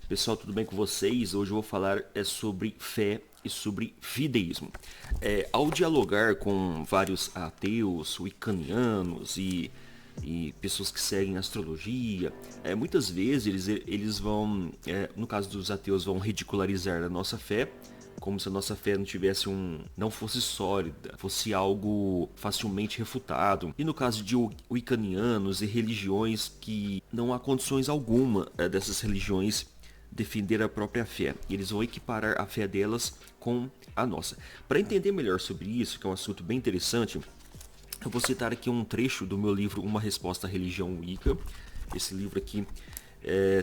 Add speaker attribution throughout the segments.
Speaker 1: Pessoal, tudo bem com vocês? Hoje eu vou falar sobre fé e sobre fideísmo. Ao dialogar com vários ateus, wiccanianos e pessoas que seguem astrologia, muitas vezes eles vão, no caso dos ateus, vão ridicularizar a nossa fé, como se a nossa fé não fosse sólida, fosse algo facilmente refutado. E no caso de wiccanianos e religiões que não há condições alguma dessas religiões defender a própria fé. E eles vão equiparar a fé delas com a nossa. Para entender melhor sobre isso, que é um assunto bem interessante, eu vou citar aqui um trecho do meu livro Uma Resposta à Religião Wicca. Esse livro aqui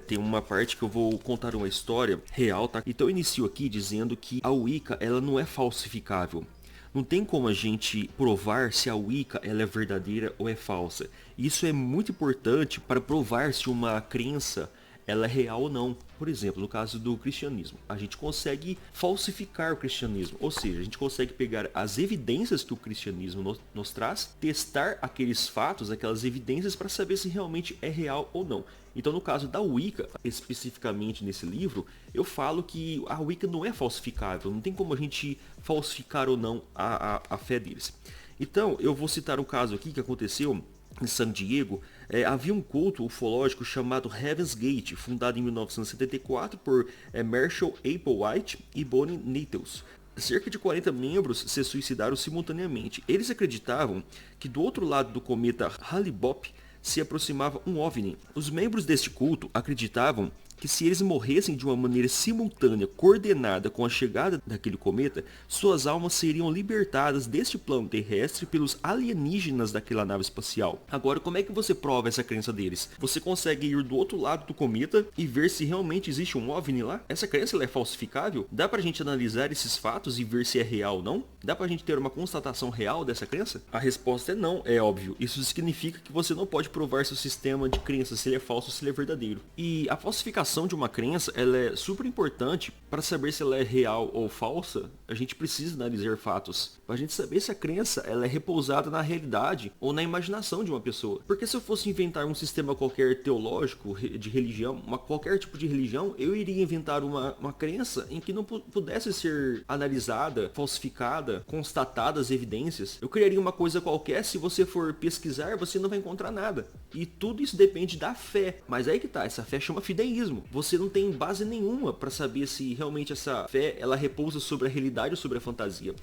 Speaker 1: tem uma parte que eu vou contar uma história real, tá? Então eu inicio aqui dizendo que a Wicca, ela não é falsificável. Não tem como a gente provar se a Wicca ela é verdadeira ou é falsa. Isso é muito importante para provar se uma crença ela é real ou não. Por exemplo, no caso do cristianismo, a gente consegue falsificar o cristianismo, ou seja, a gente consegue pegar as evidências que o cristianismo nos traz, testar aqueles fatos, aquelas evidências para saber se realmente é real ou não. Então, no caso da Wicca, especificamente nesse livro, eu falo que a Wicca não é falsificável, não tem como a gente falsificar ou não a fé deles. Então, eu vou citar um caso aqui que aconteceu em San Diego. Havia um culto ufológico chamado Heaven's Gate, fundado em 1974 por Marshall Applewhite e Bonnie Nettles. Cerca de 40 membros se suicidaram simultaneamente. Eles acreditavam que do outro lado do cometa Hale-Bopp se aproximava um OVNI. Os membros deste culto acreditavam que se eles morressem de uma maneira simultânea, coordenada com a chegada daquele cometa, suas almas seriam libertadas deste plano terrestre pelos alienígenas daquela nave espacial. Agora, como é que você prova essa crença deles? Você consegue ir do outro lado do cometa e ver se realmente existe um OVNI lá? Essa crença ela é falsificável? Dá pra gente analisar esses fatos e ver se é real ou não? Dá pra gente ter uma constatação real dessa crença? A resposta é não, é óbvio. Isso significa que você não pode provar seu sistema de crença, se ele é falso ou se ele é verdadeiro. E a falsificação de uma crença, ela é super importante para saber se ela é real ou falsa. A gente precisa analisar fatos para a gente saber se a crença ela é repousada na realidade ou na imaginação de uma pessoa. Porque se eu fosse inventar um sistema qualquer teológico de religião, qualquer tipo de religião, eu iria inventar uma crença em que não pudesse ser analisada, falsificada, constatadas evidências. Eu criaria uma coisa qualquer, se você for pesquisar, você não vai encontrar nada. E tudo isso depende da fé. Mas aí que tá, essa fé chama fideísmo. Você não tem base nenhuma para saber se realmente essa fé ela repousa sobre a realidade ou sobre a fantasia.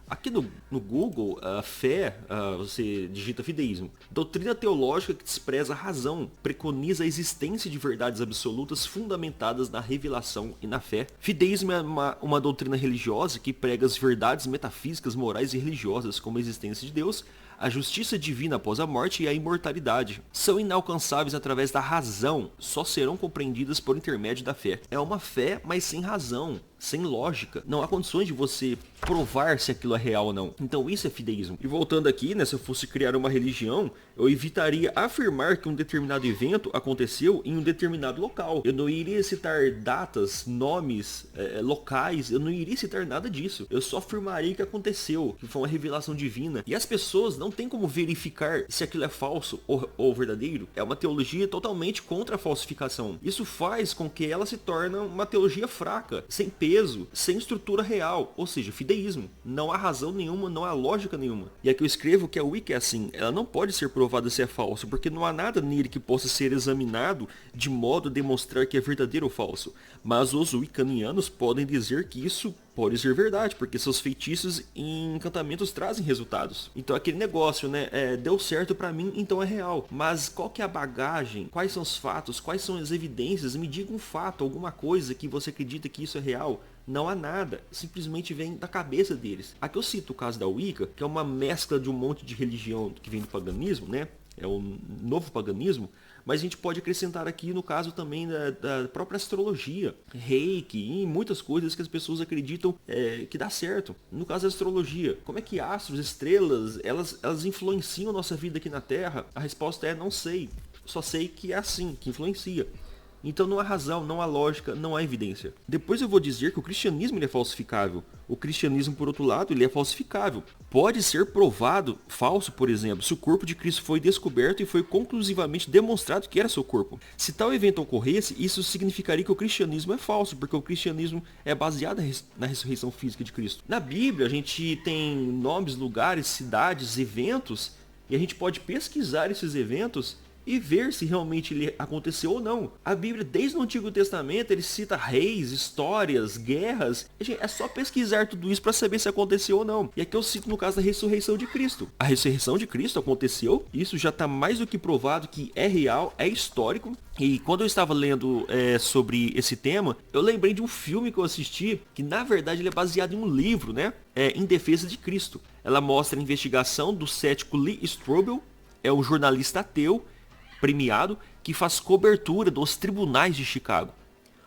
Speaker 1: Aqui no Google, a fé, você digita fideísmo. Doutrina teológica que despreza a razão, preconiza a existência de verdades absolutas fundamentadas na revelação e na fé. Fideísmo é uma doutrina religiosa que prega as verdades metafísicas, morais e religiosas, como a existência de Deus, a justiça divina após a morte e a imortalidade. São inalcançáveis através da razão, só serão compreendidas por intermédio da fé. É uma fé, mas sem razão, sem lógica. Não há condições de você provar se aquilo é real ou não. Então isso é fideísmo. E voltando aqui, se eu fosse criar uma religião, eu evitaria afirmar que um determinado evento aconteceu em um determinado local. Eu não iria citar datas, nomes, locais, eu não iria citar nada disso. Eu só afirmaria que aconteceu, que foi uma revelação divina. E as pessoas não têm como verificar se aquilo é falso ou verdadeiro. É uma teologia totalmente contra a falsificação. Isso faz com que ela se torne uma teologia fraca, sem peso, sem estrutura real, ou seja, fideísmo. Não há razão nenhuma, não há lógica nenhuma. E aqui eu escrevo que a Wicca é assim, ela não pode ser provada se é falso, porque não há nada nele que possa ser examinado de modo a demonstrar que é verdadeiro ou falso. Mas os wiccanianos podem dizer que isso pode ser verdade, porque seus feitiços e encantamentos trazem resultados. Então aquele negócio, deu certo pra mim, então é real. Mas qual que é a bagagem? Quais são os fatos? Quais são as evidências? Me diga um fato, alguma coisa que você acredita que isso é real. Não há nada, simplesmente vem da cabeça deles. Aqui eu cito o caso da Wicca, que é uma mescla de um monte de religião que vem do paganismo, é um novo paganismo, mas a gente pode acrescentar aqui no caso também da própria astrologia, reiki e muitas coisas que as pessoas acreditam que dá certo. No caso da astrologia, como é que astros, estrelas, elas influenciam a nossa vida aqui na Terra? A resposta é não sei, só sei que é assim, que influencia. Então não há razão, não há lógica, não há evidência. Depois eu vou dizer que o cristianismo ele é falsificável. O cristianismo, por outro lado, ele é falsificável. Pode ser provado falso, por exemplo, se o corpo de Cristo foi descoberto e foi conclusivamente demonstrado que era seu corpo. Se tal evento ocorresse, isso significaria que o cristianismo é falso, porque o cristianismo é baseado na ressurreição física de Cristo. Na Bíblia, a gente tem nomes, lugares, cidades, eventos, e a gente pode pesquisar esses eventos e ver se realmente ele aconteceu ou não. A Bíblia, desde o Antigo Testamento, ele cita reis, histórias, guerras. É só pesquisar tudo isso para saber se aconteceu ou não. E aqui eu cito no caso da ressurreição de Cristo. A ressurreição de Cristo aconteceu, isso já está mais do que provado que é real, é histórico. E quando eu estava lendo sobre esse tema, eu lembrei de um filme que eu assisti, que na verdade ele é baseado em um livro, né? Em Defesa de Cristo. Ela mostra a investigação do cético Lee Strobel, é um jornalista ateu, premiado, que faz cobertura dos tribunais de Chicago.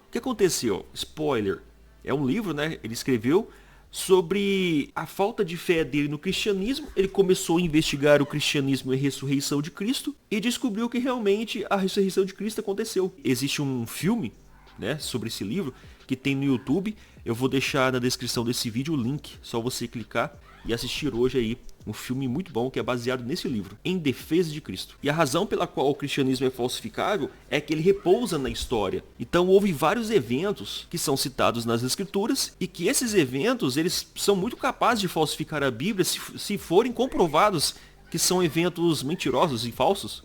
Speaker 1: O que aconteceu? Spoiler. É um livro, né? Ele escreveu sobre a falta de fé dele no cristianismo. Ele começou a investigar o cristianismo e a ressurreição de Cristo e descobriu que realmente a ressurreição de Cristo aconteceu. Existe um filme, né, sobre esse livro que tem no YouTube. Eu vou deixar na descrição desse vídeo o link, só você clicar e assistir hoje aí um filme muito bom que é baseado nesse livro, Em Defesa de Cristo. E a razão pela qual o cristianismo é falsificável é que ele repousa na história. Então houve vários eventos que são citados nas escrituras e que esses eventos eles são muito capazes de falsificar a Bíblia se forem comprovados que são eventos mentirosos e falsos.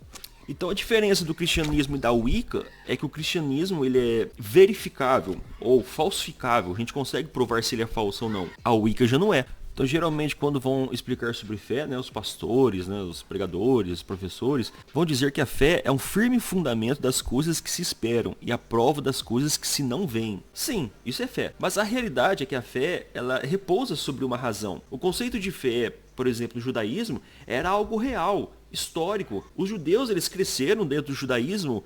Speaker 1: Então a diferença do cristianismo e da Wicca é que o cristianismo ele é verificável ou falsificável. A gente consegue provar se ele é falso ou não. A Wicca já não é. Então, geralmente, quando vão explicar sobre fé, né, os pastores, né, os pregadores, os professores, vão dizer que a fé é um firme fundamento das coisas que se esperam e a prova das coisas que se não veem. Sim, isso é fé. Mas a realidade é que a fé, ela repousa sobre uma razão. O conceito de fé, por exemplo, no judaísmo, era algo real, histórico. Os judeus, eles cresceram dentro do judaísmo,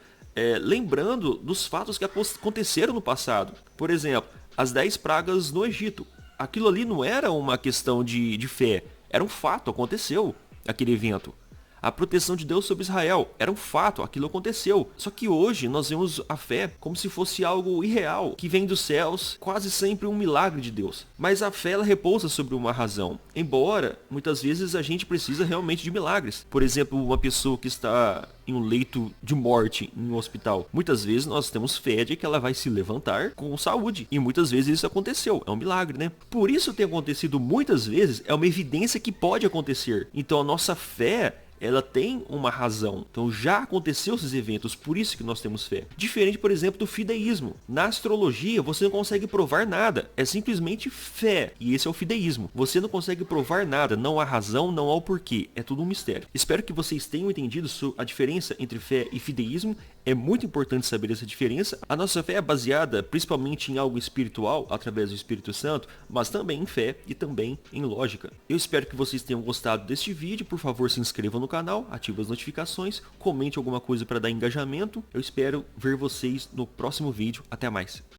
Speaker 1: lembrando dos fatos que aconteceram no passado. Por exemplo, as 10 pragas no Egito. Aquilo ali não era uma questão de fé, era um fato, aconteceu aquele evento. A proteção de Deus sobre Israel era um fato, aquilo aconteceu. Só que hoje nós vemos a fé como se fosse algo irreal, que vem dos céus, quase sempre um milagre de Deus. Mas a fé ela repousa sobre uma razão, embora muitas vezes a gente precisa realmente de milagres. Por exemplo, uma pessoa que está em um leito de morte em um hospital. Muitas vezes nós temos fé de que ela vai se levantar com saúde. E muitas vezes isso aconteceu. É um milagre, né? Por isso ter acontecido muitas vezes é uma evidência que pode acontecer. Então a nossa fé ela tem uma razão. Então já aconteceu esses eventos, por isso que nós temos fé. Diferente, por exemplo, do fideísmo. Na astrologia, você não consegue provar nada. É simplesmente fé. E esse é o fideísmo. Você não consegue provar nada. Não há razão, não há o porquê. É tudo um mistério. Espero que vocês tenham entendido a diferença entre fé e fideísmo. É muito importante saber essa diferença. A nossa fé é baseada principalmente em algo espiritual, através do Espírito Santo, mas também em fé e também em lógica. Eu espero que vocês tenham gostado deste vídeo. Por favor, se inscrevam no canal, ative as notificações, comente alguma coisa para dar engajamento. Eu espero ver vocês no próximo vídeo. Até mais.